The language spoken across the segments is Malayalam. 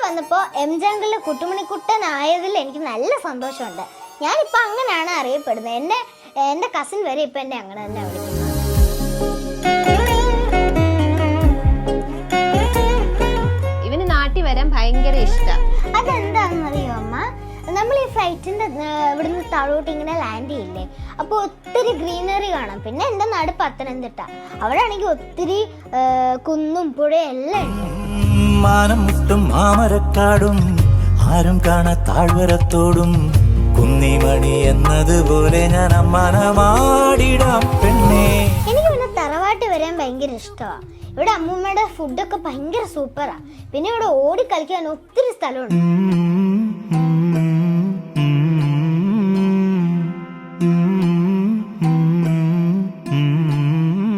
വന്നപ്പോൾ എംജാങ്കിളിലെ കുട്ടുമണിക്കുട്ടനായതിൽ എനിക്ക് നല്ല സന്തോഷമുണ്ട്. ഞാനിപ്പോൾ അങ്ങനെയാണ് അറിയപ്പെടുന്നത്. എൻ്റെ കസിൻ വരെ ഇപ്പം എന്നെ അങ്ങനെ തന്നെ വിളിക്കുന്നത്. ഇവന് നാട്ടിൽ വരാൻ ഭയങ്കര ഇഷ്ടം. അതെന്താണെന്നറിയോ അമ്മ, നമ്മൾ ഈ ഫ്ലൈറ്റിൻ്റെ ഇവിടുന്ന് താഴോട്ട് ഇങ്ങനെ ലാൻഡ് ചെയ്യില്ലേ, അപ്പോൾ ഒത്തിരി ഗ്രീനറി കാണാം. പിന്നെ എൻ്റെ നാട് പത്തനംതിട്ട, അവിടെ ആണെങ്കിൽ ഒത്തിരി കുന്നും പുഴയും എല്ലാം ഉണ്ട്. മാനം മുട്ടും മാമരക്കാടും ആരും കാണാ താഴ്വരത്തോടും കുന്നിമണി എന്നതുപോലെ ഞാൻ അമ്മാനമാടിടാം പെണ്ണേ. എനിക്ക് പിന്നെ തറവാട്ട് വരാൻ ഭയങ്കര ഇഷ്ടമാണ്. ഇവിടെ അമ്മൂമ്മയുടെ ഫുഡൊക്കെ ഭയങ്കര സൂപ്പറാ. പിന്നെ ഇവിടെ ഓടി കളിക്കാൻ ഒത്തിരി സ്ഥലമുണ്ട്.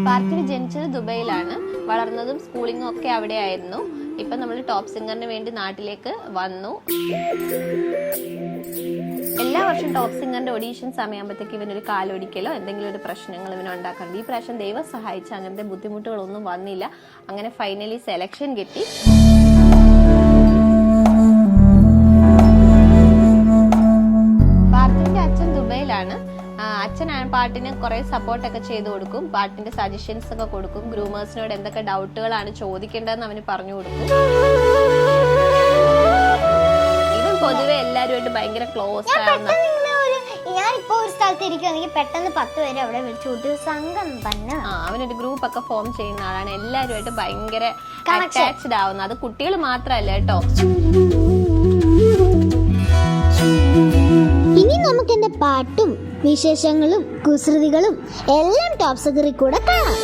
പാർത്ഥിവ് ജനിച്ചത് ദുബൈയിലാണ്, വളർന്നതും സ്കൂളിങ്ങും ഒക്കെ അവിടെ ആയിരുന്നു. ഇപ്പൊ നമ്മൾ ടോപ്പ് സിംഗറിന് വേണ്ടി നാട്ടിലേക്ക് വന്നു. എല്ലാ വർഷവും ടോപ്പ് സിംഗറിന്റെ ഓഡീഷൻ സമയമാകുമ്പോഴത്തേക്ക് ഇവനൊരു കാലൊടിക്കലോ എന്തെങ്കിലും ഒരു പ്രശ്നങ്ങൾ ഇവന് ഉണ്ടാക്കാറുണ്ട്. ഈ പ്രാവശ്യം ദൈവം സഹായിച്ച് അങ്ങനത്തെ ബുദ്ധിമുട്ടുകളൊന്നും വന്നില്ല. അങ്ങനെ ഫൈനലി സെലക്ഷൻ കിട്ടി. പാർത്ഥിവിന്റെ അച്ഛൻ ദുബൈയിലാണ്. അച്ഛനാണ് പാട്ടിന് കുറെ സപ്പോർട്ടൊക്കെ ചെയ്തു കൊടുക്കും, പാട്ടിന്റെ സജഷൻസ് ഒക്കെ കൊടുക്കും, ഗ്രൂമേഴ്സിനോട് എന്തൊക്കെ ഡൗട്ടുകളാണ് ചോദിക്കേണ്ടതെന്ന് അവന് പറഞ്ഞു കൊടുക്കും. ഇവൻ പൊതുവെ എല്ലാവരുമായിട്ട് ഭയങ്കര ക്ലോസ് ആണ്. ഞാനിപ്പോ ഒരു സ്ഥലത്ത് ഇരിക്കുകയാണെങ്കിൽ പെട്ടെന്ന് 10 പേരെ അവിടെ വിളിച്ചു കൂട്ടി സംഘം തന്നെ. അവനൊരു ഗ്രൂപ്പ് ഒക്കെ ഫോം ചെയ്യുന്ന ആളാണ്. എല്ലാവരുമായിട്ട് ഭയങ്കര അറ്റാച്ച്ഡ് ആവുന്നത്. അത് കുട്ടികൾ മാത്രല്ല കേട്ടോ. ഇനി നമുക്ക് എന്റെ പാട്ടും വിശേഷങ്ങളും കുസൃതികളും എല്ലാം ടോപ്പ് സിംഗറിൽ കൂടെ കാണാം.